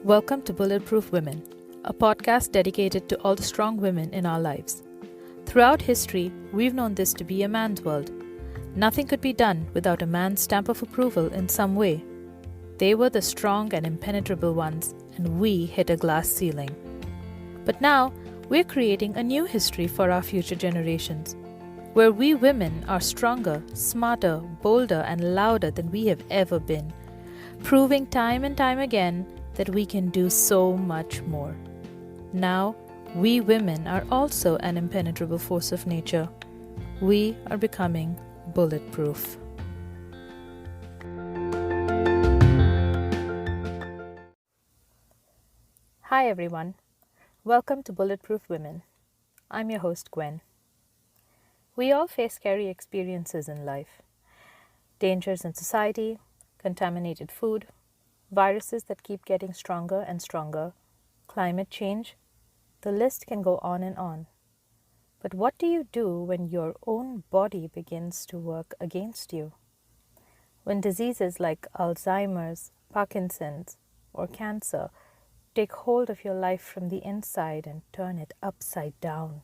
Welcome to Bulletproof Women, a podcast dedicated to all the strong women in our lives. Throughout history, we've known this to be a man's world. Nothing could be done without a man's stamp of approval in some way. They were the strong and impenetrable ones, and we hit a glass ceiling. But now, we're creating a new history for our future generations, where we women are stronger, smarter, bolder, and louder than we have ever been, proving time and time again that we can do so much more. Now, we women are also an impenetrable force of nature. We are becoming bulletproof. Hi everyone. Welcome to Bulletproof Women. I'm your host Gwen. We all face scary experiences in life. Dangers in society, contaminated food, viruses that keep getting stronger and stronger, climate change. The list can go on and on. But what do you do when your own body begins to work against you? When diseases like Alzheimer's, Parkinson's, or cancer take hold of your life from the inside and turn it upside down.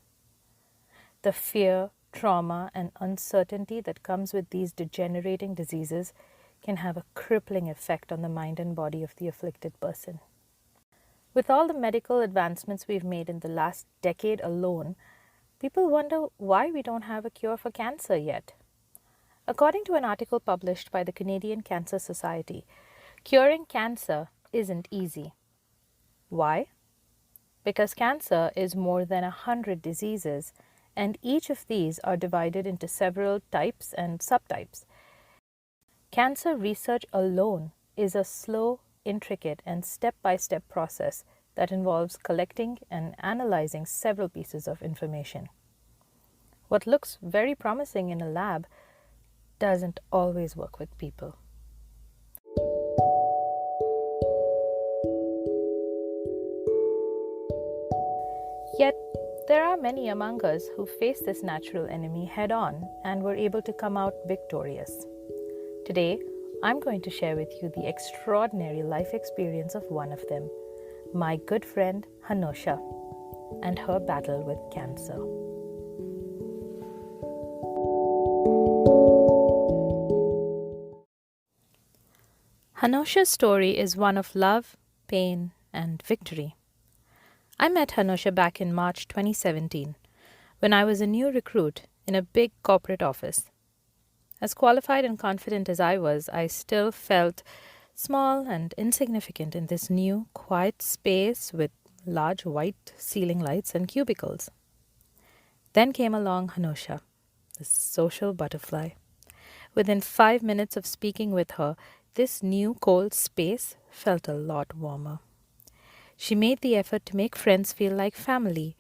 The fear, trauma, and uncertainty that comes with these degenerating diseases can have a crippling effect on the mind and body of the afflicted person. With all the medical advancements we've made in the last decade alone, people wonder why we don't have a cure for cancer yet. According to an article published by the Canadian Cancer Society, curing cancer isn't easy. Why? Because cancer is more than 100 diseases, and each of these are divided into several types and subtypes. Cancer research alone is a slow, intricate, and step-by-step process that involves collecting and analyzing several pieces of information. What looks very promising in a lab doesn't always work with people. Yet, there are many among us who face this natural enemy head-on and were able to come out victorious. Today, I'm going to share with you the extraordinary life experience of one of them, my good friend Anushas, and her battle with cancer. Anushas' story is one of love, pain, and victory. I met Anusha back in March 2017, when I was a new recruit in a big corporate office. As qualified and confident as I was, I still felt small and insignificant in this new, quiet space with large white ceiling lights and cubicles. Then came along Kenosha, the social butterfly. Within 5 minutes of speaking with her, this new cold space felt a lot warmer. She made the effort to make friends feel like family.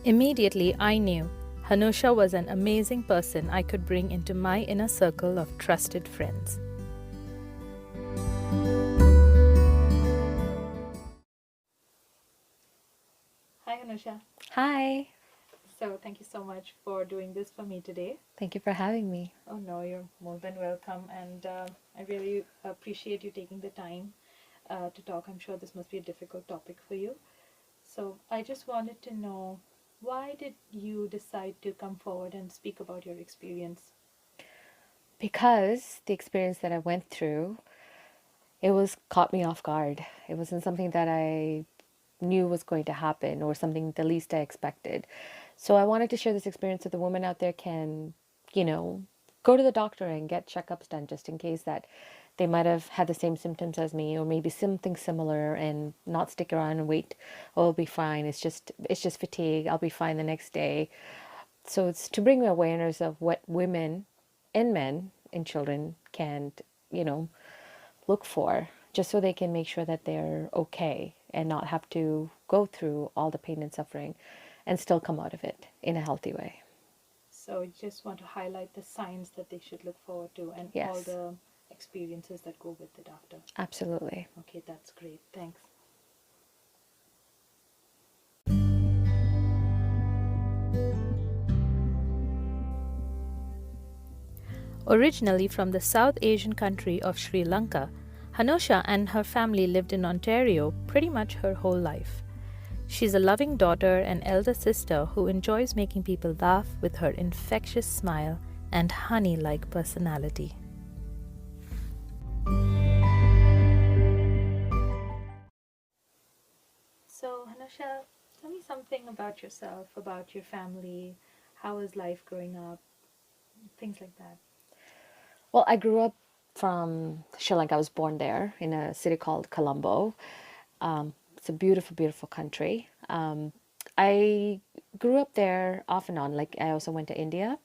Immediately, I knew Anusha was an amazing person I could bring into my inner circle of trusted friends. Hi, Anusha. Hi. So, thank you so much for doing this for me today. Thank you for having me. Oh, no, you're more than welcome. And I really appreciate you taking the time to talk. I'm sure this must be a difficult topic for you. So, I just wanted to know, why did you decide to come forward and speak about your experience? Because the experience that I went through, it was caught me off guard. It wasn't something that I knew was going to happen or something the least I expected. So I wanted to share this experience so the women out there can, go to the doctor and get checkups done just in case that they might have had the same symptoms as me or maybe something similar and not stick around and wait. Oh, I'll be fine. It's just fatigue. I'll be fine the next day. So it's to bring awareness of what women and men and children can, look for, just so they can make sure that they're okay and not have to go through all the pain and suffering and still come out of it in a healthy way. So you just want to highlight the signs that they should look forward to and Yes. all the experiences that go with it after. Absolutely. Okay, that's great. Thanks. Originally from the South Asian country of Sri Lanka, Hanusha and her family lived in Ontario pretty much her whole life. She's a loving daughter and elder sister who enjoys making people laugh with her infectious smile and honey like personality. So, Hanusha, tell me something about yourself, about your family. How was life growing up? Things like that. Well, I grew up from Sri Lanka. I was born there in a city called Colombo. It's a beautiful, beautiful country. I grew up there off and on. Like, I also went to India.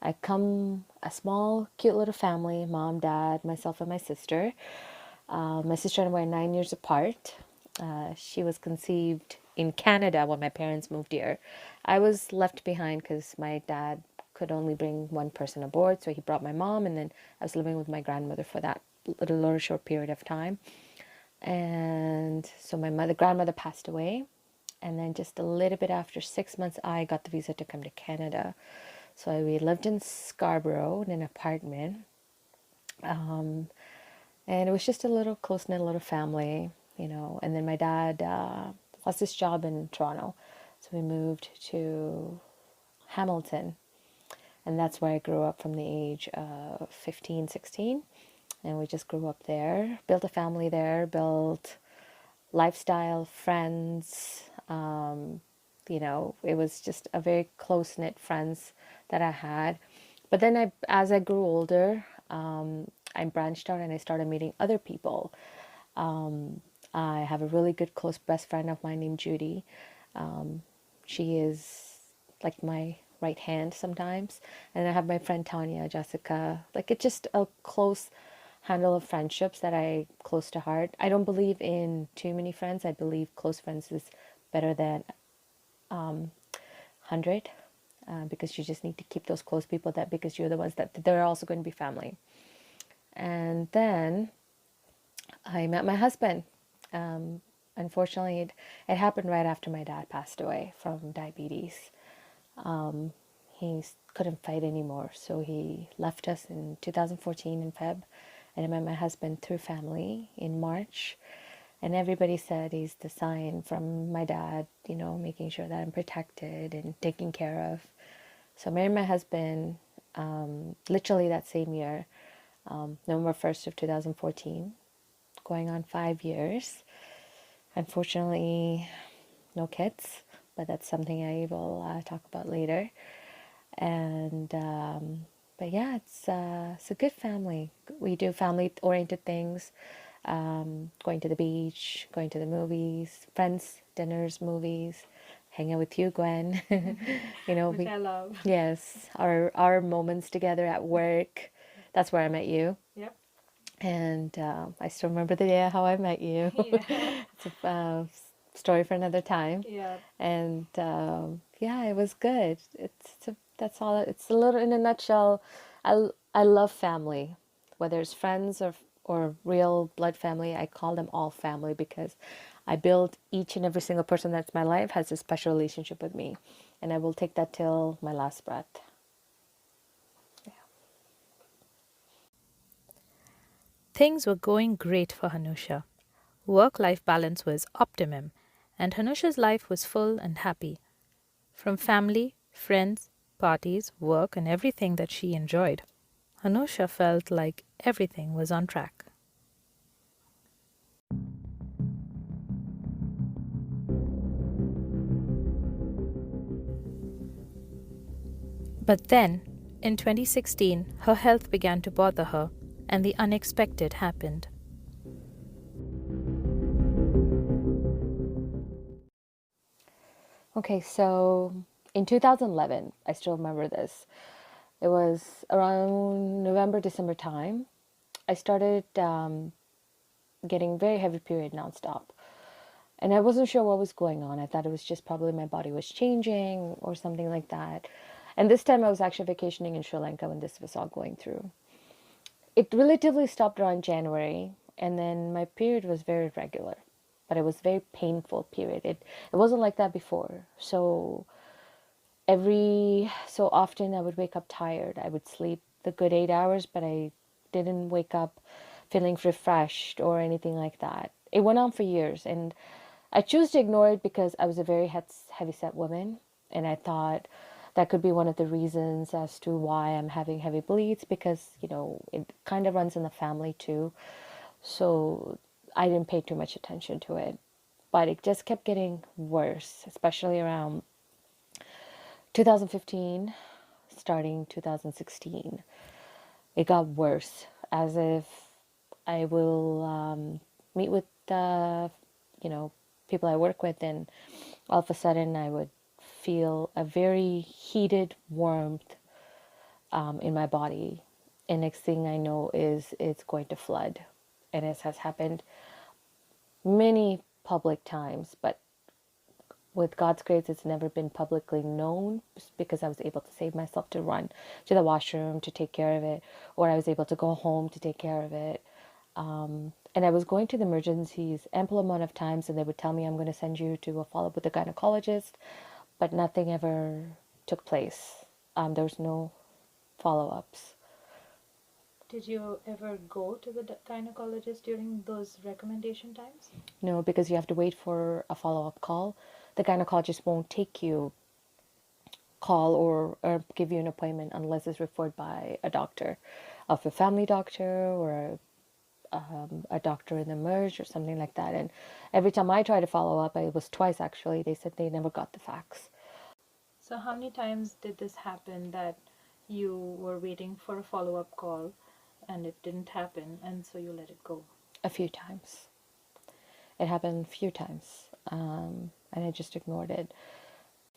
I come a small, cute little family, mom, dad, myself, and my sister. My sister and I were 9 years apart. She was conceived in Canada when my parents moved here. I was left behind because my dad could only bring one person aboard, so he brought my mom, and then I was living with my grandmother for that little short period of time. And so my grandmother passed away, and then just a little bit after 6 months, I got the visa to come to Canada. So we lived in Scarborough in an apartment, and it was just a little close-knit little family, you know. And then my dad lost his job in Toronto, so we moved to Hamilton, and that's where I grew up from the age of 15, 16. And we just grew up there, built a family there, built lifestyle, friends. You know, it was just a very close-knit friends that I had. But then as I grew older, I branched out and I started meeting other people. I have a really good close best friend of mine named Judy. She is like my right hand sometimes. And I have my friend Tanya, Jessica. Like, it's just a close handle of friendships that I close to heart. I don't believe in too many friends. I believe close friends is better than 100, because you just need to keep those close people, that because you're the ones that they're also going to be family. And then I met my husband. Unfortunately, it happened right after my dad passed away from diabetes. He couldn't fight anymore, so he left us in 2014 in Feb. And I met my husband through family in March. And everybody said he's the sign from my dad, you know, making sure that I'm protected and taken care of. So I married my husband literally that same year, November 1st of 2014, going on 5 years. Unfortunately, no kids, but that's something I will talk about later. And but yeah, it's a good family. We do family-oriented things, going to the beach, going to the movies, friends, dinners, movies, hang out with you, Gwen. You know, Which I love. yes, our moments together at work. That's where I met you. Yep. And I still remember the day how I met you. Yeah. It's a story for another time. Yeah. And yeah, it was good. That's all. It's a little in a nutshell. I love family, whether it's friends or real blood family. I call them all family because I build each and every single person that's my life has a special relationship with me, and I will take that till my last breath. Things were going great for Hanusha. Work-life balance was optimum, and Hanusha's life was full and happy. From family, friends, parties, work, and everything that she enjoyed, Hanusha felt like everything was on track. But then, in 2016, her health began to bother her, and the unexpected happened. Okay, so in 2011, I still remember this. It was around November, December time. I started getting very heavy period nonstop. And I wasn't sure what was going on. I thought it was just probably my body was changing or something like that. And this time I was actually vacationing in Sri Lanka when this was all going through. It relatively stopped around January, and then my period was very regular, but it was very painful period. It wasn't like that before. So every so often I would wake up tired. I would sleep the good 8 hours, but I didn't wake up feeling refreshed or anything like that. It went on for years, and I choose to ignore it because I was a very heavy-set woman, and I thought that could be one of the reasons as to why I'm having heavy bleeds, because, it kind of runs in the family too. So I didn't pay too much attention to it. But it just kept getting worse, especially around 2015, starting 2016. It got worse, as if I will meet with people I work with, and all of a sudden I would feel a very heated warmth in my body, and next thing I know is it's going to flood. And it has happened many public times, but with God's grace, it's never been publicly known, because I was able to save myself to run to the washroom to take care of it, or I was able to go home to take care of it. And I was going to the emergencies ample amount of times, and they would tell me, I'm going to send you to a follow-up with a gynecologist, but nothing ever took place. There was no follow-ups. Did you ever go to the gynecologist during those recommendation times? No, because you have to wait for a follow-up call. The gynecologist won't call or give you an appointment unless it's referred by a doctor, of a family doctor, or a doctor in the merge or something like that. And every time I tried to follow up, it was twice actually, they said they never got the fax. So how many times did this happen that you were waiting for a follow-up call and it didn't happen, and so you let it go? A few times. It happened a few times, and I just ignored it.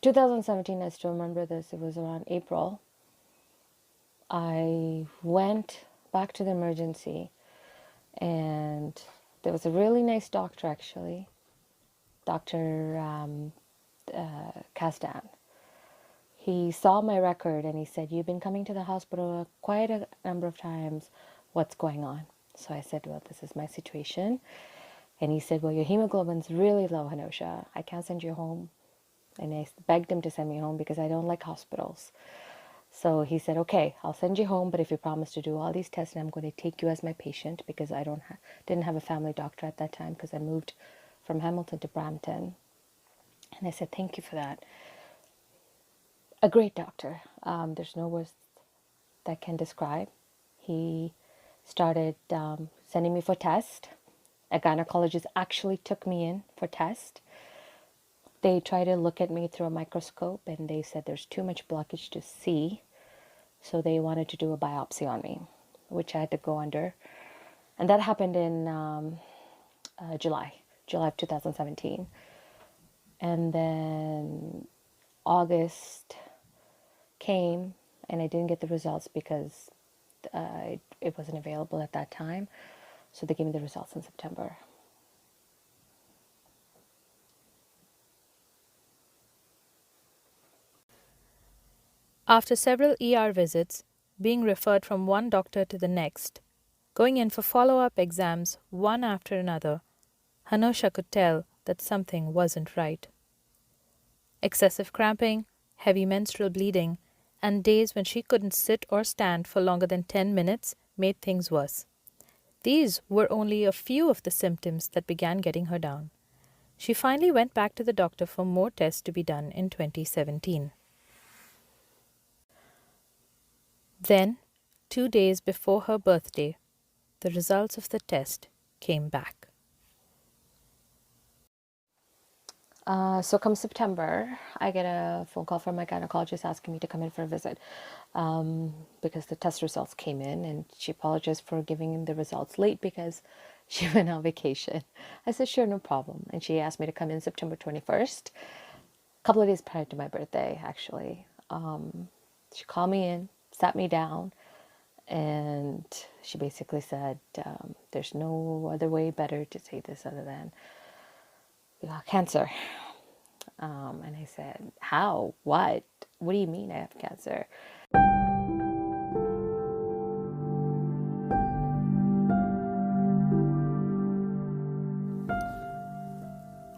2017, I still remember this. It was around April. I went back to the emergency, and there was a really nice doctor, actually, Dr. Castan. He saw my record and he said, you've been coming to the hospital quite a number of times. What's going on? So I said, well, this is my situation. And he said, well, your hemoglobin's really low, Kenosha. I can't send you home. And I begged him to send me home because I don't like hospitals. So he said, okay, I'll send you home, but if you promise to do all these tests, and I'm going to take you as my patient, because I didn't have a family doctor at that time, because I moved from Hamilton to Brampton. And I said, thank you for that. A great doctor. There's no words that can describe. He started sending me for tests. A gynecologist actually took me in for tests. They tried to look at me through a microscope, and they said there's too much blockage to see. So they wanted to do a biopsy on me, which I had to go under. And that happened in July of 2017. And then August came, and I didn't get the results because it wasn't available at that time. So they gave me the results in September. After several ER visits, being referred from one doctor to the next, going in for follow-up exams one after another, Anusha could tell that something wasn't right. Excessive cramping, heavy menstrual bleeding, and days when she couldn't sit or stand for longer than 10 minutes made things worse. These were only a few of the symptoms that began getting her down. She finally went back to the doctor for more tests to be done in 2017. Then, 2 days before her birthday, the results of the test came back. So come September, I get a phone call from my gynecologist asking me to come in for a visit, because the test results came in, and she apologized for giving the results late because she went on vacation. I said, sure, no problem. And she asked me to come in September 21st, a couple of days prior to my birthday, actually. She called me in, sat me down, and she basically said, there's no other way better to say this other than, you got cancer. And I said, how? What? What do you mean I have cancer?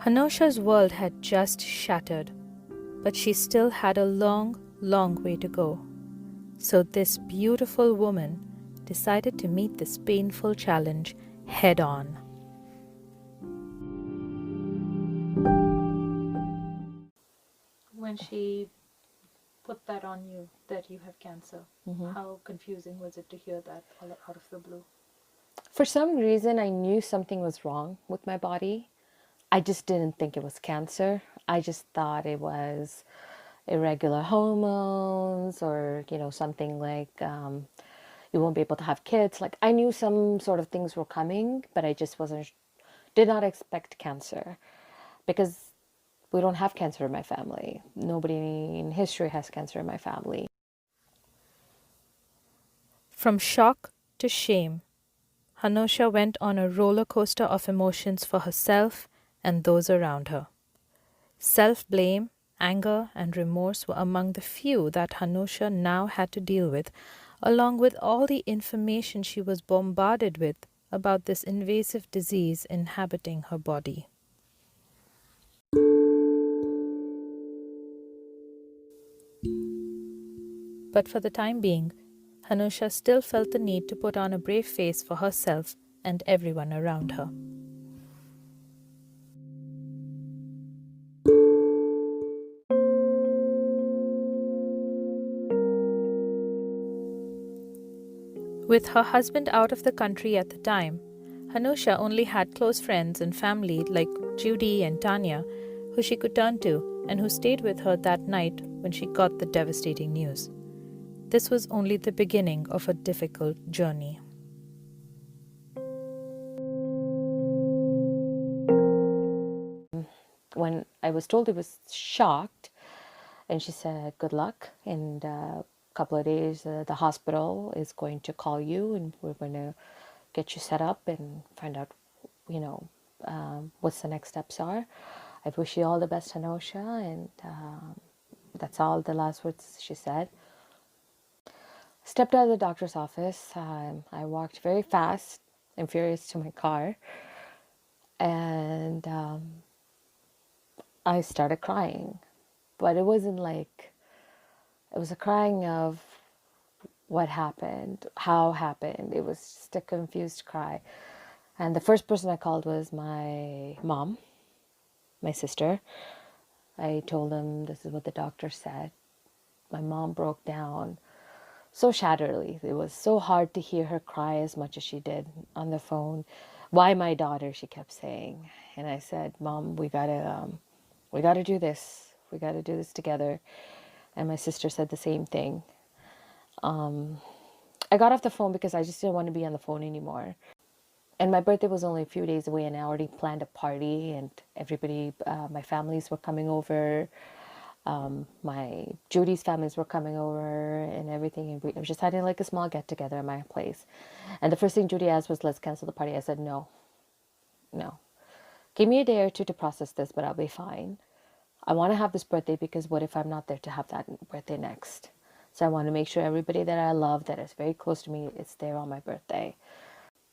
Anusha's world had just shattered, but she still had a long, long way to go. So this beautiful woman decided to meet this painful challenge head on. When she put that on you, that you have cancer, how confusing was it to hear that all out of the blue? For some reason, I knew something was wrong with my body. I just didn't think it was cancer. I just thought it was irregular hormones or, something like you won't be able to have kids. Like I knew some sort of things were coming, but I just did not expect cancer because we don't have cancer in my family. Nobody in history has cancer in my family. From shock to shame, Anushas went on a roller coaster of emotions for herself and those around her. Self-blame, anger, and remorse were among the few that Anushas now had to deal with, along with all the information she was bombarded with about this invasive disease inhabiting her body. But for the time being, Anushas still felt the need to put on a brave face for herself and everyone around her. With her husband out of the country at the time, Anushas only had close friends and family like Judy and Tanya, who she could turn to and who stayed with her that night when she got the devastating news. This was only the beginning of a difficult journey. When I was told, I was shocked, and she said, "Good luck. In a couple of days, the hospital is going to call you, and we're going to get you set up and find out, what's the next steps are. I wish you all the best, Kenosha." And that's all the last words she said. Stepped out of the doctor's office. I walked very fast and furious to my car, and I started crying. But it wasn't like, it was a crying of what happened, how happened. It was just a confused cry. And the first person I called was my mom, my sister. I told them this is what the doctor said. My mom broke down so shatteredly. It was so hard to hear her cry as much as she did on the phone. "Why my daughter?" she kept saying. And I said, "Mom, we gotta do this. We gotta do this together." And my sister said the same thing. I got off the phone because I just didn't want to be on the phone anymore. And my birthday was only a few days away, and I already planned a party, and everybody, my families were coming over. My Judy's families were coming over and everything. And we were just having like a small get together at my place. And the first thing Judy asked was, "Let's cancel the party." I said, "No, no. Give me a day or two to process this, but I'll be fine. I want to have this birthday because what if I'm not there to have that birthday next? So I want to make sure everybody that I love, that is very close to me, is there on my birthday."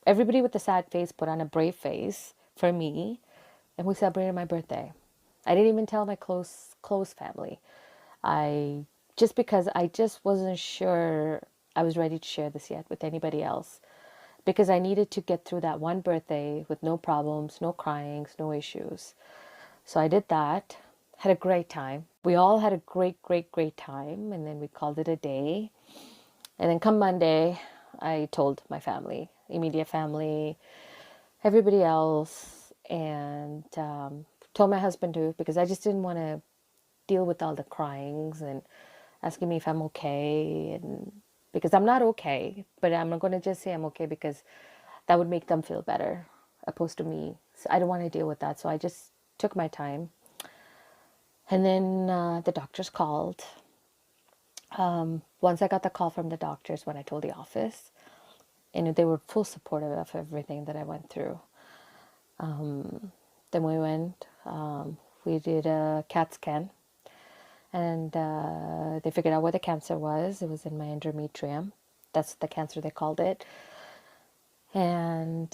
Everybody with a sad face put on a brave face for me, and we celebrated my birthday. I didn't even tell my close family. Because I just wasn't sure I was ready to share this yet with anybody else, because I needed to get through that one birthday with no problems, no cryings, no issues. So I did that, had a great time. We all had a great, great, great time, and then we called it a day. And then come Monday, I told my family, immediate family, everybody else, and told my husband too, because I just didn't want to deal with all the cryings and asking me if I'm okay, and because I'm not okay, but I'm not going to just say I'm okay because that would make them feel better opposed to me. So I don't want to deal with that. So I just took my time. And then the doctors called. Once I got the call from the doctors, when I told the office, and they were full supportive of everything that I went through. Then we went, we did a CAT scan, and they figured out what the cancer was. It was in my endometrium. That's the cancer they called it. And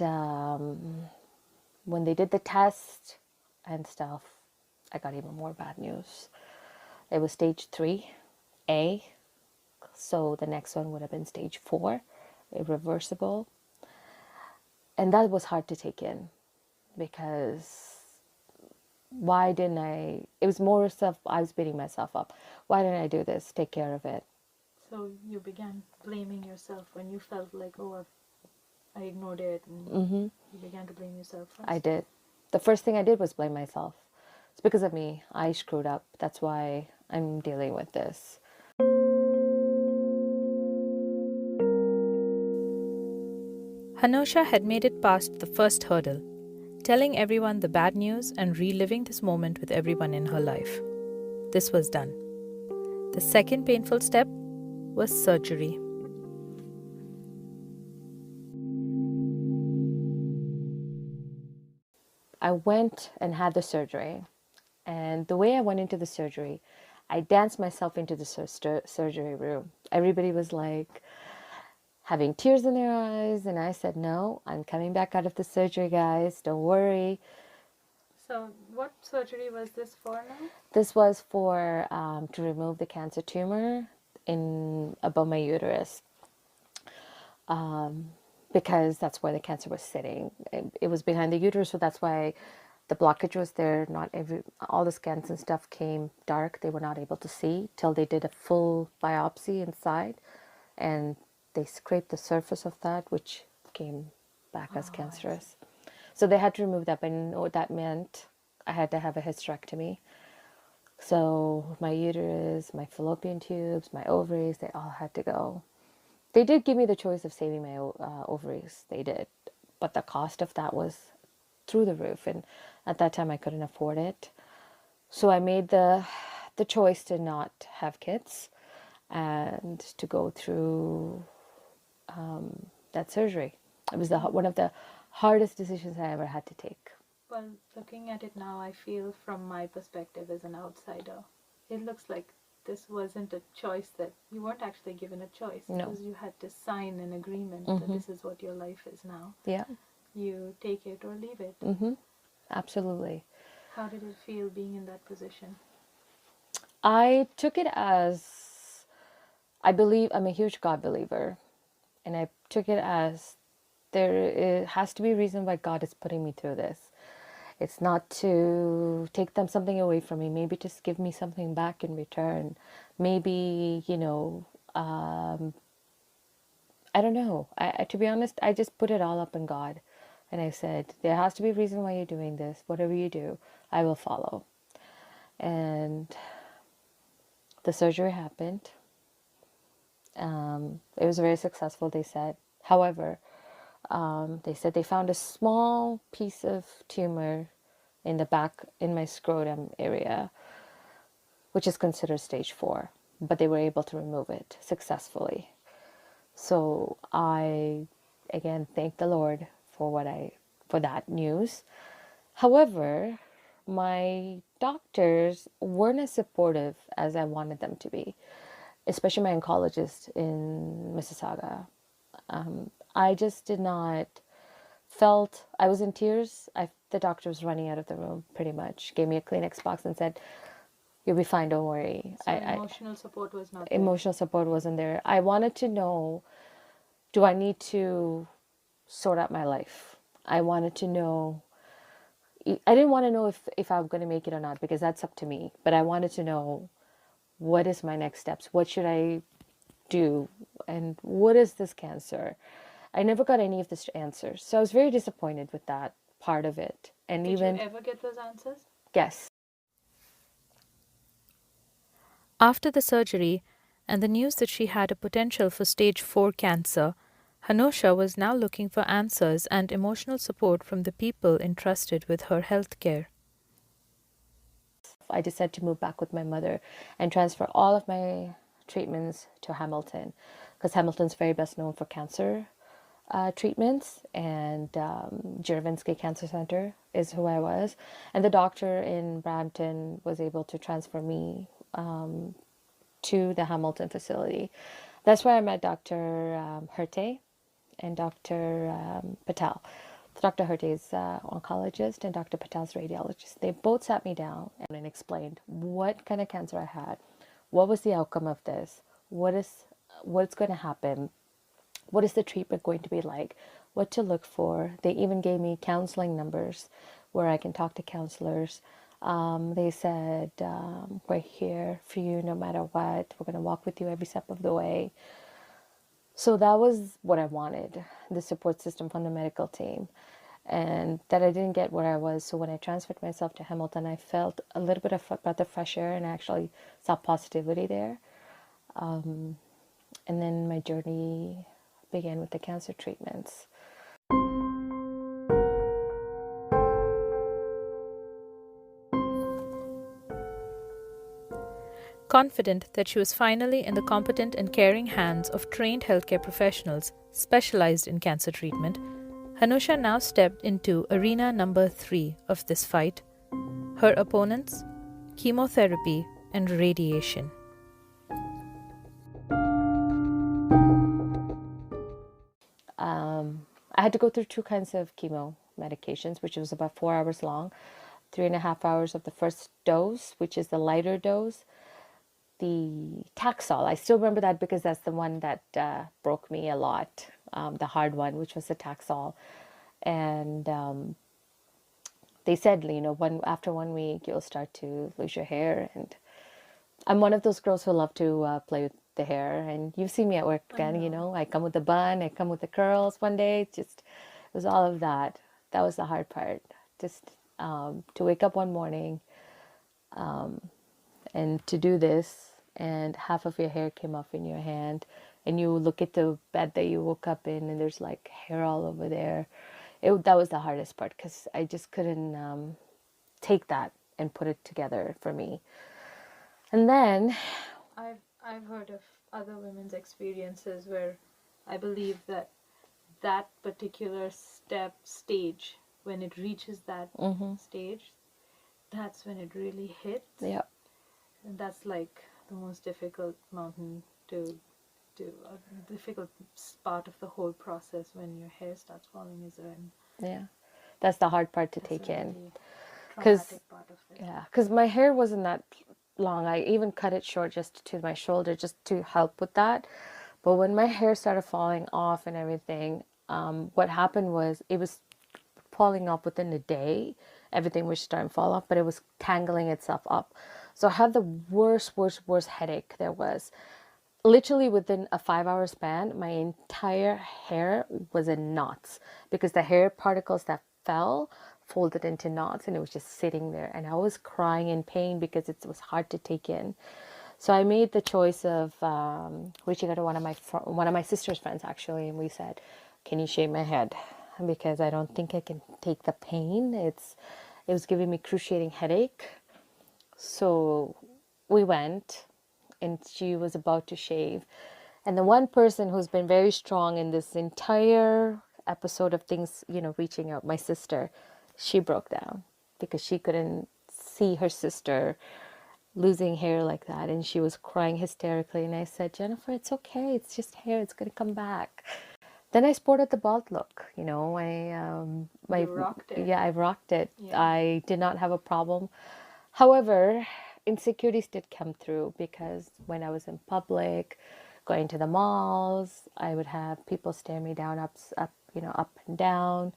when they did the test and stuff, I got even more bad news. It was stage 3A, So the next one would have been stage 4, irreversible. And that was hard to take in because why didn't I? It was more stuff I was beating myself up. Why didn't I do this? Take care of it. So you began blaming yourself when you felt like, oh, I ignored it, and you began to blame yourself first. I did. The first thing I did was blame myself. It's because of me. I screwed up. That's why I'm dealing with this. Anusha had made it past the first hurdle, telling everyone the bad news and reliving this moment with everyone in her life. This was done. The second painful step was surgery. I went and had the surgery. And the way I went into the surgery, I danced myself into the surgery room. Everybody was like having tears in their eyes. And I said, no, I'm coming back out of the surgery, guys. Don't worry. So what surgery was this for now? This was for to remove the cancer tumor above my uterus. Because that's where the cancer was sitting. It was behind the uterus, so that's why the blockage was there. All the scans and stuff came dark. They were not able to see till they did a full biopsy inside, and they scraped the surface of that, which came back as cancerous. So they had to remove that, but what that meant, I had to have a hysterectomy. So my uterus, my fallopian tubes, my ovaries, they all had to go. They did give me the choice of saving my ovaries. They did. But the cost of that was through the roof. And at that time, I couldn't afford it. So I made the choice to not have kids and to go through that surgery. It was one of the hardest decisions I ever had to take. Well, looking at it now, I feel from my perspective as an outsider, it looks like this wasn't a choice that you weren't actually given a choice. No. Because you had to sign an agreement that this is what your life is now. Yeah. You take it or leave it. Absolutely. How did it feel being in that position? I took it as, I'm a huge God believer. And I took it as has to be a reason why God is putting me through this. It's not to take something away from me. Maybe just give me something back in return. Maybe, I don't know. To be honest, I just put it all up in God. And I said, there has to be a reason why you're doing this. Whatever you do, I will follow. And the surgery happened. It was very successful, they said. However, they said they found a small piece of tumor in the back, in my scrotum area, which is considered stage 4, but they were able to remove it successfully. So I, again, thank the Lord for that news. However, my doctors weren't as supportive as I wanted them to be, especially my oncologist in Mississauga. I just did not I was in tears. The doctor was running out of the room pretty much, gave me a Kleenex box and said, you'll be fine, don't worry. So emotional support was not there. Emotional support wasn't there. I wanted to know, do I need to sort out my life? I wanted to know, I didn't want to know if I'm going to make it or not, because that's up to me. But I wanted to know, what is my next steps? What should I do? And what is this cancer? I never got any of the answers. So I was very disappointed with that part of it. And Did you ever get those answers? Yes. After the surgery and the news that she had a potential for stage 4 cancer, Anusha was now looking for answers and emotional support from the people entrusted with her health care. I decided to move back with my mother and transfer all of my treatments to Hamilton, because Hamilton's very best known for cancer treatments, and Juravinsky Cancer Center is who I was. And the doctor in Brampton was able to transfer me to the Hamilton facility. That's where I met Dr. Herte and Dr. Patel. Dr. Herte is oncologist and Dr. Patel's radiologist. They both sat me down and explained what kind of cancer I had, what was the outcome of this, what is what's going to happen, what is the treatment going to be like, what to look for. They even gave me counseling numbers where I can talk to counselors. They said, we're here for you no matter what. We're going to walk with you every step of the way. So that was what I wanted, the support system from the medical team. And that I didn't get where I was. So when I transferred myself to Hamilton, I felt a little bit of a breath of fresh air, and I actually saw positivity there. And then my journey began with the cancer treatments. Confident that she was finally in the competent and caring hands of trained healthcare professionals specialized in cancer treatment, Anusha now stepped into arena number 3 of this fight. Her opponents, chemotherapy and radiation. I had to go through 2 kinds of chemo medications, which was about 4 hours long. 3.5 hours of the first dose, which is the lighter dose. The Taxol, I still remember that because that's the one that broke me a lot. The hard one, which was the Taxol. And they said, after 1 week, you'll start to lose your hair. And I'm one of those girls who love to play with the hair. And you've seen me at work again, I come with the bun, I come with the curls one day. It was all of that. That was the hard part. Just to wake up one morning and to do this, and half of your hair came off in your hand, and you look at the bed that you woke up in, and there's like hair all over there. That was the hardest part, because I just couldn't take that and put it together for me. And then I've heard of other women's experiences where I believe that particular stage, when it reaches that stage, that's when it really hits. Yeah. And that's like the most difficult mountain to do, a difficult part of the whole process when your hair starts falling is when. Yeah. That's the hard part to take in. Really traumatic part of it. Yeah, because my hair wasn't that long. I even cut it short just to my shoulder, just to help with that. But when my hair started falling off and everything, what happened was it was falling off within a day. Everything was starting to fall off, but it was tangling itself up. So I had the worst headache there was. Literally within a 5-hour span, my entire hair was in knots, because the hair particles that fell folded into knots, and it was just sitting there, and I was crying in pain because it was hard to take in. So I made the choice of reaching out to one of my sister's friends, actually, and we said, "Can you shave my head? Because I don't think I can take the pain. It was giving me excruciating headache." So we went, and she was about to shave. And the one person who's been very strong in this entire episode of things, reaching out, my sister, she broke down because she couldn't see her sister losing hair like that. And she was crying hysterically. And I said, "Jennifer, it's okay. It's just hair. It's going to come back." Then I sported the bald look, You rocked it. Yeah, I rocked it. Yeah. I did not have a problem. However, insecurities did come through, because when I was in public, going to the malls, I would have people stare me down, up and down.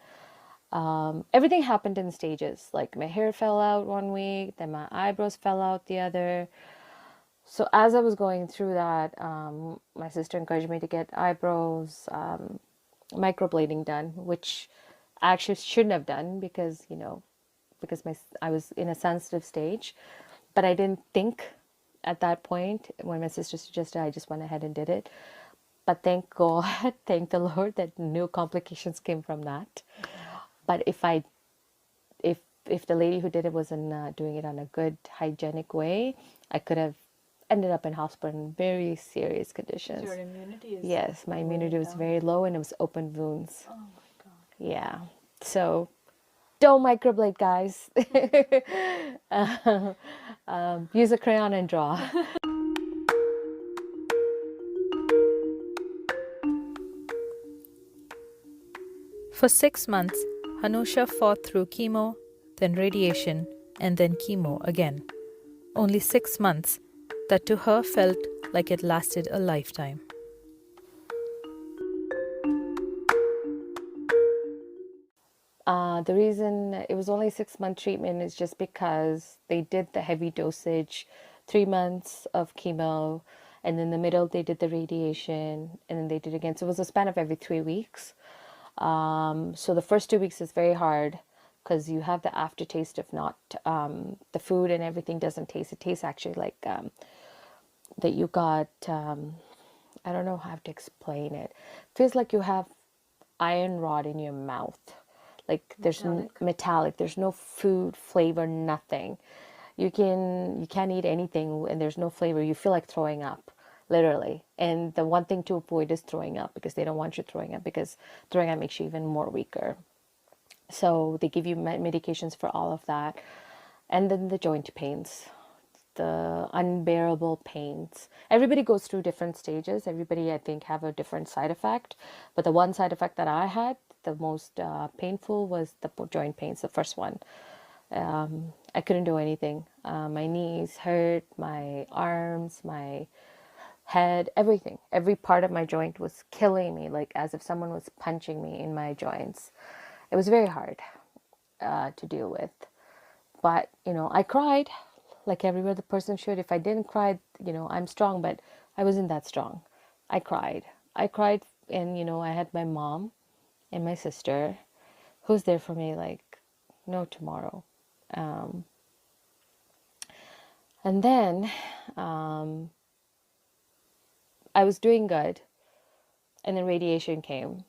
Everything happened in stages. Like my hair fell out 1 week, then my eyebrows fell out the other. So as I was going through that, my sister encouraged me to get eyebrows, microblading done, which I actually shouldn't have done because I was in a sensitive stage. But I didn't think at that point. When my sister suggested, I just went ahead and did it. But thank God, thank the Lord that no complications came from that. But if the lady who did it wasn't doing it on a good hygienic way, I could have ended up in hospital in very serious conditions. Your immunity is Yes, my immunity was very low, and it was open wounds. Oh my God. Yeah. So don't microblade, guys. Use a crayon and draw. For 6 months, Anusha fought through chemo, then radiation, and then chemo again. Only 6 months that to her felt like it lasted a lifetime. The reason it was only 6 month treatment is just because they did the heavy dosage, 3 months of chemo, and in the middle they did the radiation, and then they did again. So it was a span of every 3 weeks. So the first 2 weeks is very hard because you have the aftertaste of not the food and everything doesn't taste. It tastes actually like that you got. I don't know how to explain it. Feels like you have iron rod in your mouth. Like there's metallic. There's no food, flavor, nothing. You can't eat anything and there's no flavor. You feel like throwing up, literally. And the one thing to avoid is throwing up because they don't want you throwing up because throwing up makes you even more weaker. So they give you medications for all of that. And then the joint pains, the unbearable pains. Everybody goes through different stages. Everybody, I think, have a different side effect. But the one side effect that I had, the most painful, was the joint pains, the first one. I couldn't do anything. My knees hurt, my arms, my head, everything. Every part of my joint was killing me, like as if someone was punching me in my joints. It was very hard to deal with. But, I cried like every other person should. If I didn't cry, I'm strong, but I wasn't that strong. I cried. I cried, and, I had my mom and my sister who's there for me like no tomorrow. And then I was doing good, and then radiation came.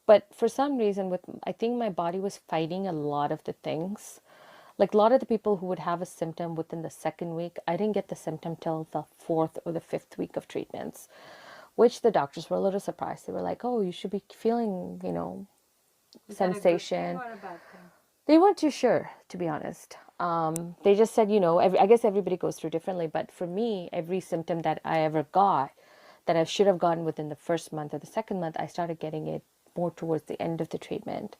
But for some reason, I think my body was fighting a lot of the things. Like a lot of the people who would have a symptom within the second week, I didn't get the symptom till the fourth or the fifth week of treatments, which the doctors were a little surprised. They were like, "Oh, you should be feeling, sensation." They weren't too sure, to be honest. They just said, I guess everybody goes through differently. But for me, every symptom that I ever got, that I should have gotten within the first month or the second month, I started getting it more towards the end of the treatment.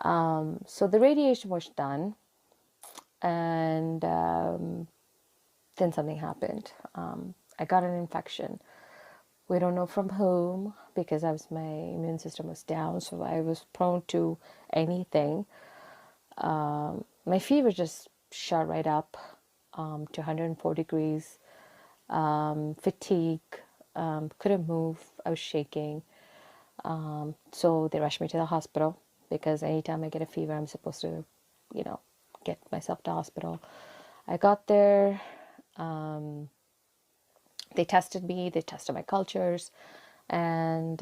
So the radiation was done, and then something happened. I got an infection. We don't know from whom because my immune system was down, so I was prone to anything. My fever just shot right up to 104 degrees. Fatigue, couldn't move. I was shaking. So they rushed me to the hospital because anytime I get a fever, I'm supposed to, get myself to hospital. I got there. They tested me. They tested my cultures. And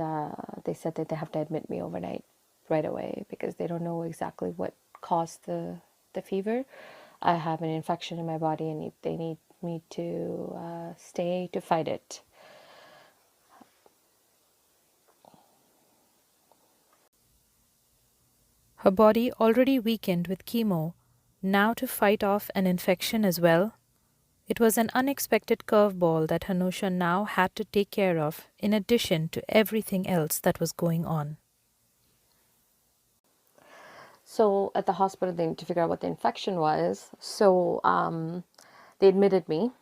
they said that they have to admit me overnight right away because they don't know exactly what caused the fever. I have an infection in my body and they need me to stay to fight it. Her body already weakened with chemo, now to fight off an infection as well. It was an unexpected curveball that Anusha now had to take care of, in addition to everything else that was going on. So at the hospital, they need to figure out what the infection was. So they admitted me,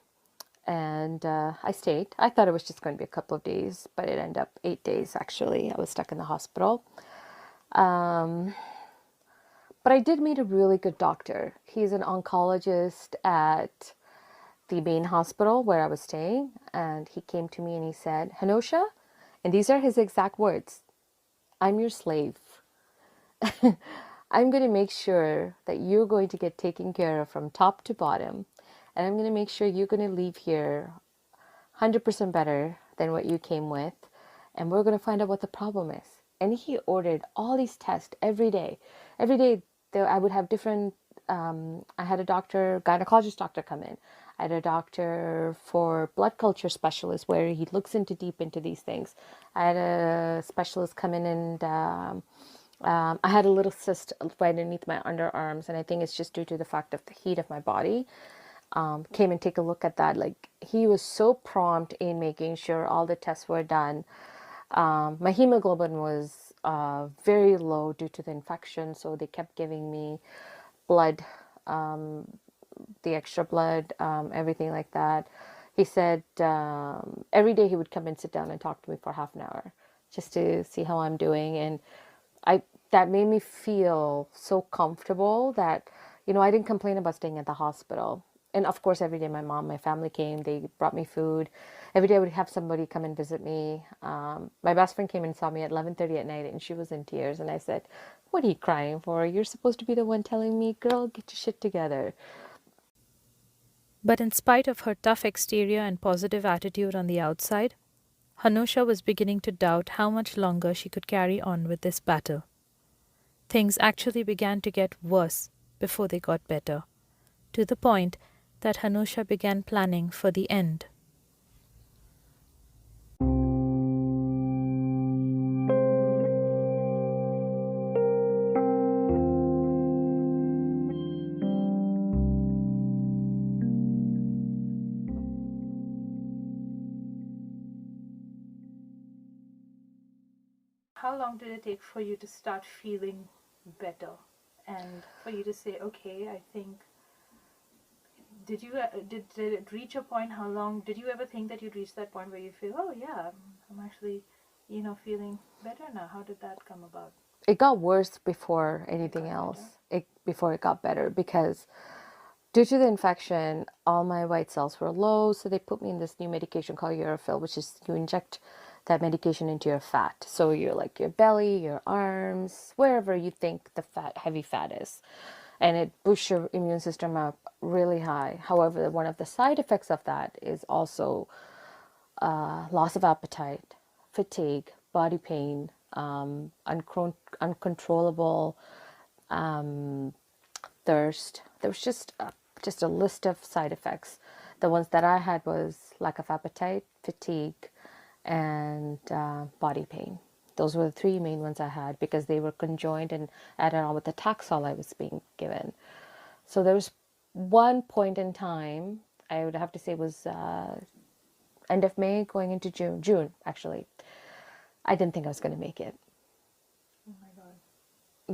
and I stayed. I thought it was just going to be a couple of days, but it ended up 8 days actually. I was stuck in the hospital. But I did meet a really good doctor. He's an oncologist at the main hospital where I was staying, and he came to me and he said, "Kenosha," and these are his exact words, "I'm your slave. I'm going to make sure that you're going to get taken care of from top to bottom, and I'm going to make sure you're going to leave here 100% better than what you came with, and we're going to find out what the problem is." And he ordered all these tests every day. Every day, I would have different. I had a doctor, gynecologist doctor, come in. I had a doctor for blood culture specialist where he looks deep into these things. I had a specialist come in and I had a little cyst right underneath my underarms, and I think it's just due to the fact of the heat of my body. Came and take a look at that. Like, he was so prompt in making sure all the tests were done. My hemoglobin was very low due to the infection, so they kept giving me blood, the extra blood, everything like that. He said every day he would come and sit down and talk to me for half an hour just to see how I'm doing. And I that made me feel so comfortable that, I didn't complain about staying at the hospital. And of course, every day my family came, they brought me food. Every day I would have somebody come and visit me. My best friend came and saw me at 11:30 at night, and she was in tears. And I said, "What are you crying for? You're supposed to be the one telling me, girl, get your shit together." But in spite of her tough exterior and positive attitude on the outside, Hanusha was beginning to doubt how much longer she could carry on with this battle. Things actually began to get worse before they got better, to the point that Hanusha began planning for the end. How long did it take for you to start feeling better and for you to say, okay, I think, did it reach a point? How long did you ever think that you'd reach that point where you feel, oh yeah, I'm actually, feeling better now? How did that come about? It got worse before It anything got better. else. Before it got better, because due to the infection, all my white cells were low, so they put me in this new medication called Urafil, which is you inject that medication into your fat. So you're like your belly, your arms, wherever you think the heavy fat is. And it boosts your immune system up really high. However, one of the side effects of that is also loss of appetite, fatigue, body pain, uncontrollable thirst. There was just a list of side effects. The ones that I had was lack of appetite, fatigue, and body pain. Those were the three main ones I had because they were conjoined and added on with the Taxol I was being given. So there was one point in time, I would have to say was end of May going into June actually. I didn't think I was going to make it. Oh my God.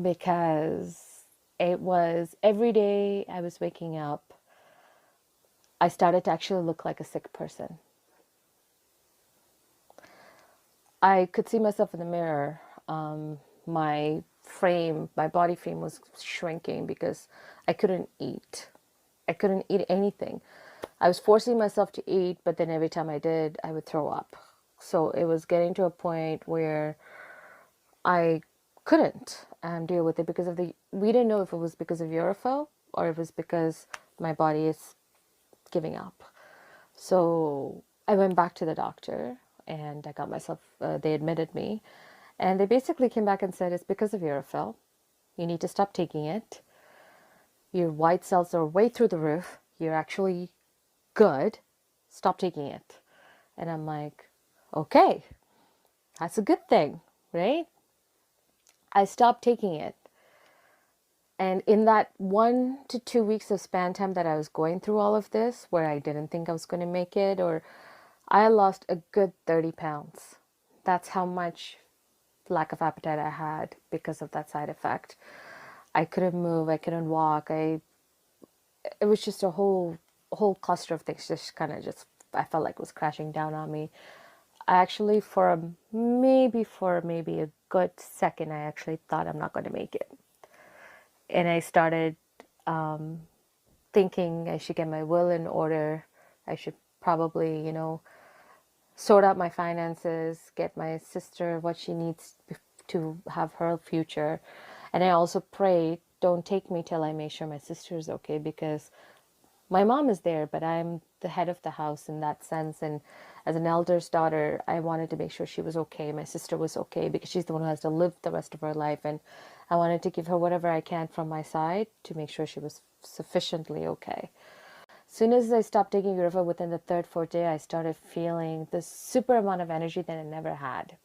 Because it was every day I was waking up, I started to actually look like a sick person. I could see myself in the mirror. My body frame was shrinking because I couldn't eat. I couldn't eat anything. I was forcing myself to eat, but then every time I did, I would throw up. So it was getting to a point where I couldn't deal with it because we didn't know if it was because of Eurofil or if it was because my body is giving up. So I went back to the doctor and I got myself, they admitted me. And they basically came back and said, it's because of Eurofil. You need to stop taking it. Your white cells are way through the roof. You're actually good. Stop taking it. And I'm like, okay, that's a good thing, right? I stopped taking it. And in that 1 to 2 weeks of span time that I was going through all of this, where I didn't think I was going to make it, or I lost a good 30 pounds. That's how much lack of appetite I had because of that side effect. I couldn't move, I couldn't walk. It was just a whole cluster of things just I felt like was crashing down on me. I actually for maybe a good second I actually thought I'm not going to make it. And I started thinking I should get my will in order. I should probably, sort out my finances, get my sister what she needs to have her future. And I also prayed, don't take me till I make sure my sister is okay, because my mom is there, but I'm the head of the house in that sense. And as an elder's daughter, I wanted to make sure she was okay. My sister was okay because she's the one who has to live the rest of her life. And I wanted to give her whatever I can from my side to make sure she was sufficiently okay. As soon as I stopped taking Urova, within the third, fourth day, I started feeling this super amount of energy that I never had.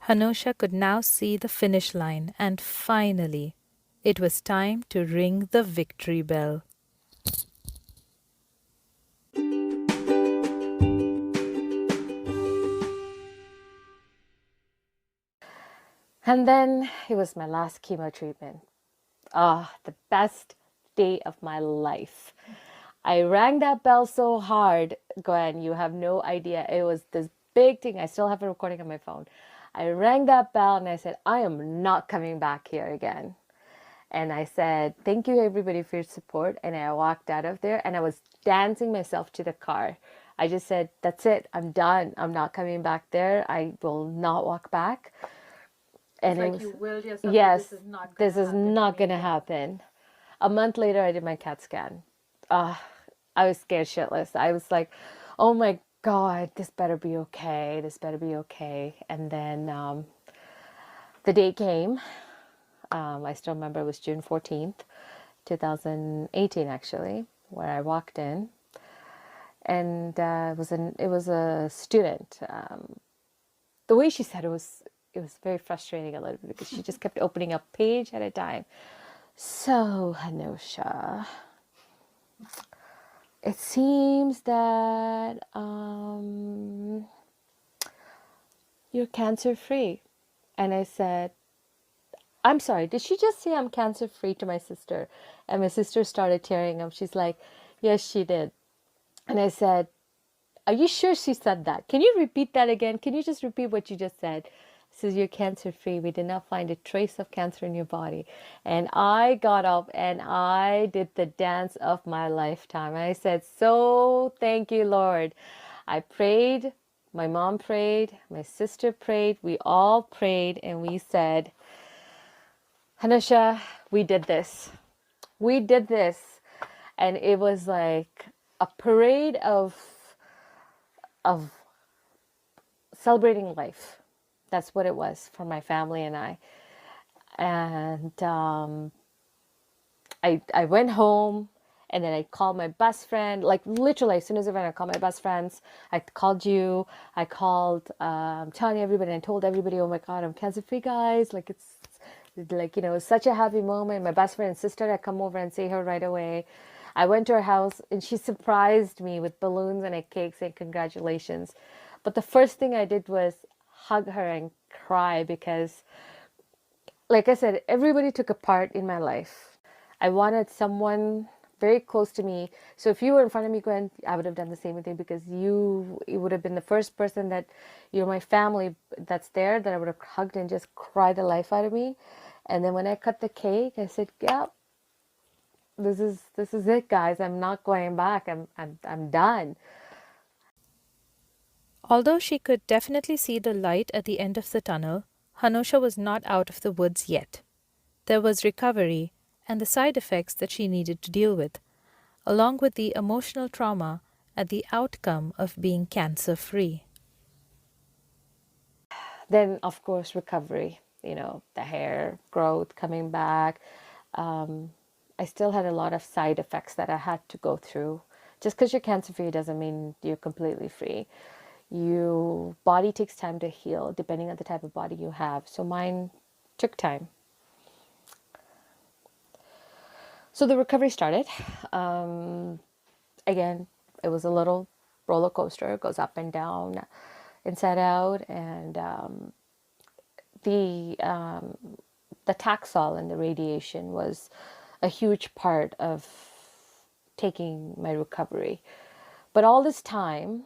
Hanusha could now see the finish line, and finally, it was time to ring the victory bell. And then it was my last chemo treatment. The best day of my life. I rang that bell so hard, Gwen, you have no idea. It was this big thing. I still have a recording on my phone. I rang that bell and I said, I am not coming back here again. And I said, thank you everybody for your support. And I walked out of there and I was dancing myself to the car. I just said, that's it. I'm done. I'm not coming back there. I will not walk back. And it was, You willed yourself, yes, this is not going this to is happen to not me going to again. happen. A month later, I did my CAT scan. I was scared shitless. I was like, oh my God, this better be okay. This better be okay. And then the day came. I still remember it was June 14th, 2018, actually, where I walked in. And it was a student. The way she said it was very frustrating a little bit because she just kept opening up page at a time. So, Anushas, it seems that you're cancer free. And I said, I'm sorry, did she just say I'm cancer free to my sister? And my sister started tearing up. She's like, yes, she did. And I said, are you sure she said that? Can you repeat that again? Can you just repeat what you just said? Says you're cancer free. We did not find a trace of cancer in your body. And I got up and I did the dance of my lifetime. I said, so thank you, Lord. I prayed. My mom prayed. My sister prayed. We all prayed and we said, Hanusha, we did this. We did this. And it was like a parade of celebrating life. That's what it was for my family and I. And I went home and then I called my best friend. Like literally, as soon as I went, I called my best friends. I called you. I called telling everybody and told everybody, oh my God, I'm cancer free, guys. Like it's like, you know, it's such a happy moment. My best friend insisted I come over and see her right away. I went to her house and she surprised me with balloons and a cake saying congratulations. But the first thing I did was hug her and cry because, like I said, everybody took a part in my life. I wanted someone very close to me. So if you were in front of me, Gwen, I would have done the same thing because it would have been the first person that, you're my family that's there that I would have hugged and just cried the life out of me. And then when I cut the cake, I said, yeah, this is it, guys. I'm not going back. I'm done. Although she could definitely see the light at the end of the tunnel, Hanusha was not out of the woods yet. There was recovery and the side effects that she needed to deal with, along with the emotional trauma at the outcome of being cancer free. Then, of course, recovery, you know, the hair growth coming back. I still had a lot of side effects that I had to go through. Just because you're cancer free doesn't mean you're completely free. Your body takes time to heal depending on the type of body you have. So mine took time. So the recovery started. Again, it was a little roller coaster. It goes up and down, inside out, and the the Taxol and the radiation was a huge part of taking my recovery. But all this time,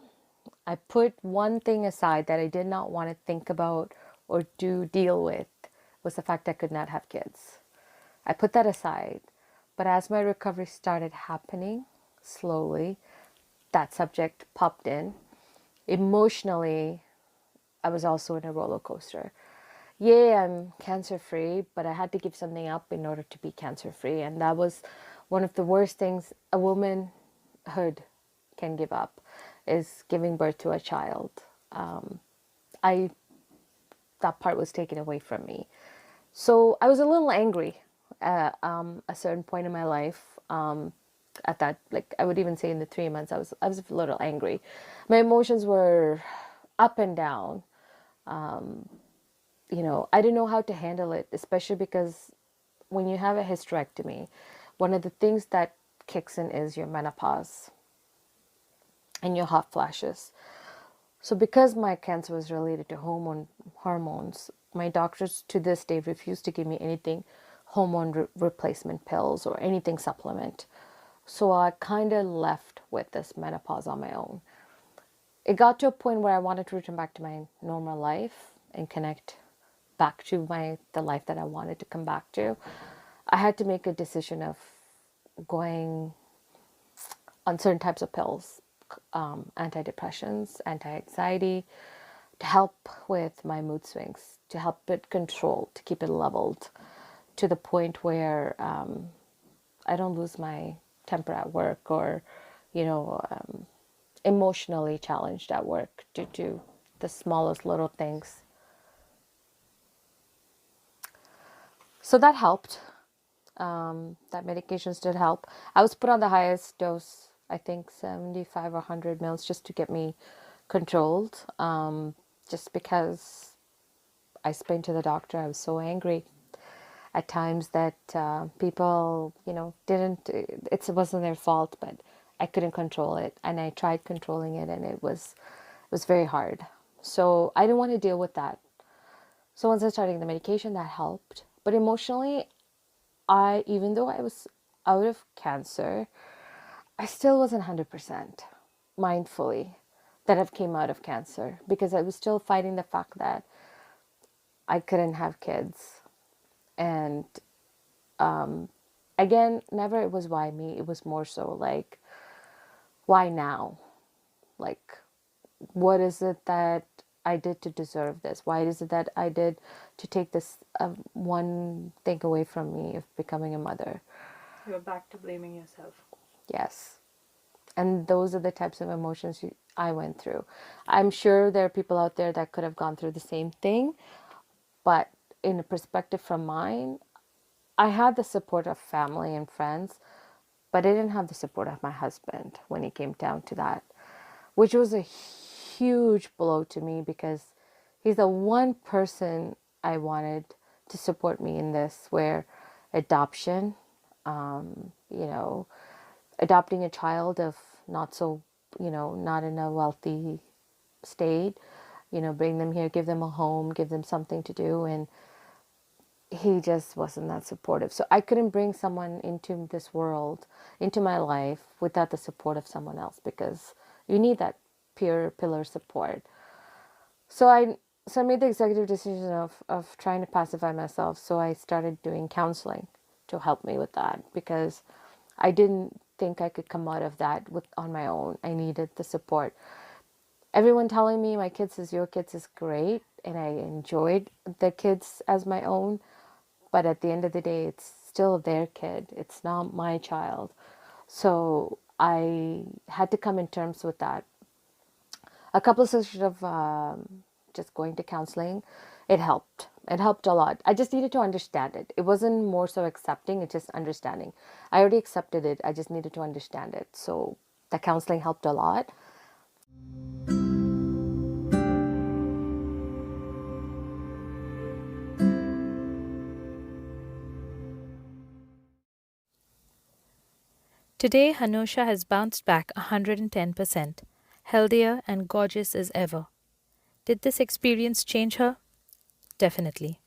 I put one thing aside that I did not want to think about or deal with was the fact I could not have kids. I put that aside. But as my recovery started happening slowly, that subject popped in. Emotionally, I was also in a roller coaster. Yeah, I'm cancer free, but I had to give something up in order to be cancer free. And that was one of the worst things a womanhood can give up, is giving birth to a child. I That part was taken away from me. So I was a little angry at a certain point in my life. At that, like I would even say in the 3 months, I was a little angry. My emotions were up and down. You know, I didn't know how to handle it, especially because when you have a hysterectomy, one of the things that kicks in is your menopause and your hot flashes. So because my cancer was related to hormones, my doctors to this day refuse to give me anything hormone replacement pills or anything supplement. So I kind of left with this menopause on my own. it got to a point where I wanted to return back to my normal life and connect back to the life that I wanted to come back to. I had to make a decision of going on certain types of pills, antidepressants, anti-anxiety, to help with my mood swings, to help it control, to keep it leveled, to the point where I don't lose my temper at work, or, you know, emotionally challenged at work due to the smallest little things. So that helped. That medications did help. I was put on the highest dose, I think 75 or 100 mils, just to get me controlled. Just because I explained to the doctor I was so angry at times that people, didn't, it wasn't their fault, but I couldn't control it. And I tried controlling it, and it was very hard. So I didn't want to deal with that. So once I started the medication, that helped. But emotionally, even though I was out of cancer, I still wasn't 100% mindfully that I've came out of cancer, because I was still fighting the fact that I couldn't have kids. And again, never it was why me. It was more so like, why now? Like, what is it that I did to deserve this? Why is it that I did to take this one thing away from me of becoming a mother? You're back to blaming yourself. Yes. And those are the types of emotions I went through. I'm sure there are people out there that could have gone through the same thing, but in a perspective from mine, I had the support of family and friends, but I didn't have the support of my husband when it came down to that, which was a huge blow to me, because he's the one person I wanted to support me in this, where adoption, you know, adopting a child of not so, not in a wealthy state, bring them here, give them a home, give them something to do. And he just wasn't that supportive. So I couldn't bring someone into this world, into my life, without the support of someone else, because you need that peer pillar support. So I made the executive decision of trying to pacify myself. So I started doing counseling to help me with that, because I didn't think I could come out of that on my own. I needed the support. Everyone telling me my kids is your kids is great, and I enjoyed the kids as my own, but at the end of the day, it's still their kid. It's not my child. So I had to come in terms with that. A couple of sessions of just going to counseling, it helped. It helped a lot. I just needed to understand it. It wasn't more so accepting, it's just understanding. I already accepted it. I just needed to understand it. So the counseling helped a lot. Today, Hanusha has bounced back 110%, healthier and gorgeous as ever. Did this experience change her? Definitely.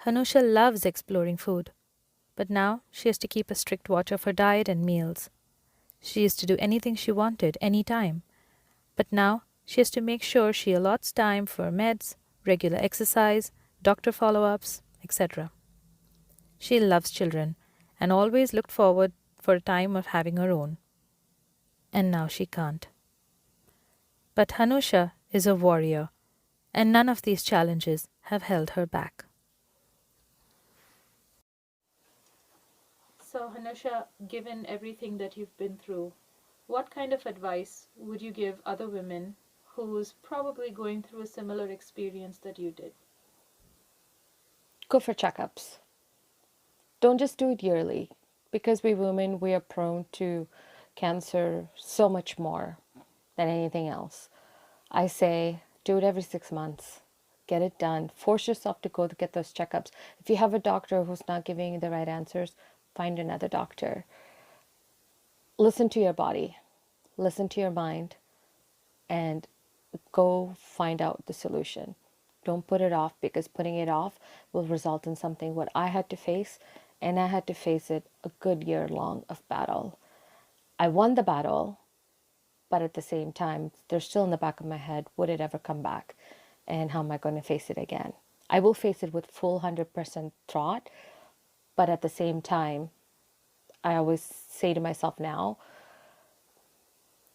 Hanusha loves exploring food, but now she has to keep a strict watch of her diet and meals. She used to do anything she wanted, anytime, but now she has to make sure she allots time for meds, regular exercise, doctor follow ups, etc. She loves children and always looked forward for a time of having her own. And now she can't. But Hanusha is a warrior, and none of these challenges have held her back. So, Hanusha, given everything that you've been through, what kind of advice would you give other women who's probably going through a similar experience that you did? Go for checkups. Don't just do it yearly, because we women, we are prone to cancer so much more than anything else. I say do it every 6 months. Get it done. Force yourself to go to get those checkups. If you have a doctor who's not giving you the right answers, find another doctor. Listen to your body, listen to your mind, and go find out the solution. Don't put it off, because putting it off will result in something what I had to face, and I had to face it a good year long of battle. I won the battle, but at the same time, they're still in the back of my head. Would it ever come back? And how am I going to face it again? I will face it with full 100% thought, but at the same time, I always say to myself now,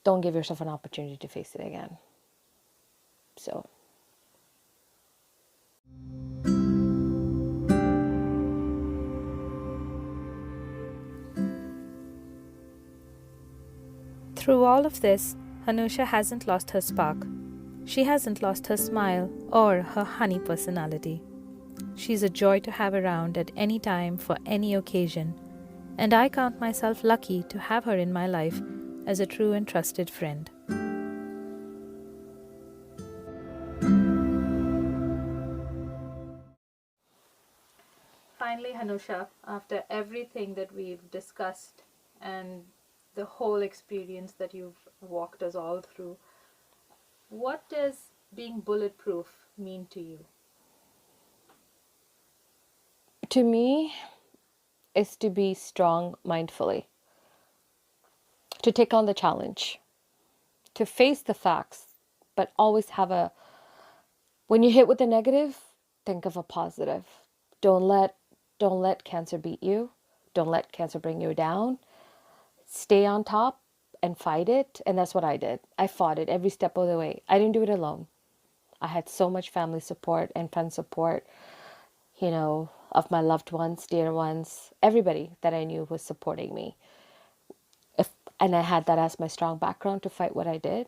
don't give yourself an opportunity to face it again. So. Through all of this, Anusha hasn't lost her spark. She hasn't lost her smile or her honey personality. She's a joy to have around at any time for any occasion, and I count myself lucky to have her in my life as a true and trusted friend. Finally, Anusha, after everything that we've discussed and the whole experience that you've walked us all through, what does being bulletproof mean to you? To me, is to be strong mindfully, to take on the challenge, to face the facts, but always when you hit with the negative, think of a positive. Don't let cancer beat you. Don't let cancer bring you down. Stay on top and fight it. And that's what I did. I fought it every step of the way. I didn't do it alone. I had so much family support and friend support, of my loved ones, dear ones. Everybody that I knew was supporting me. And I had that as my strong background to fight what I did.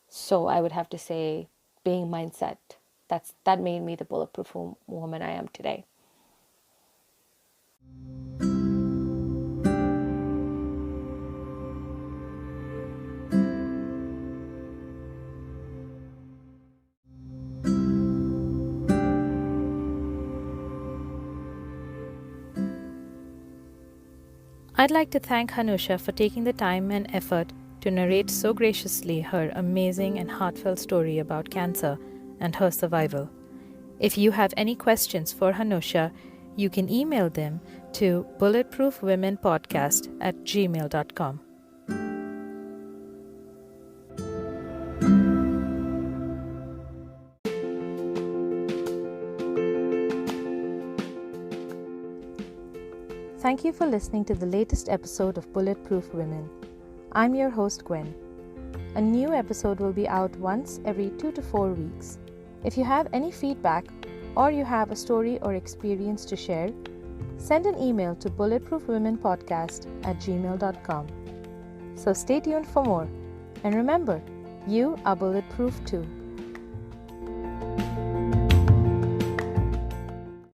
So I would have to say, being mindset, that made me the bulletproof woman I am today. I'd like to thank Anusha for taking the time and effort to narrate so graciously her amazing and heartfelt story about cancer and her survival. If you have any questions for Anusha, you can email them to bulletproofwomenpodcast@gmail.com. Thank you for listening to the latest episode of Bulletproof Women. I'm your host, Gwen. A new episode will be out once every 2 to 4 weeks. If you have any feedback or you have a story or experience to share, send an email to bulletproofwomenpodcast@gmail.com. So stay tuned for more. And remember, you are bulletproof too.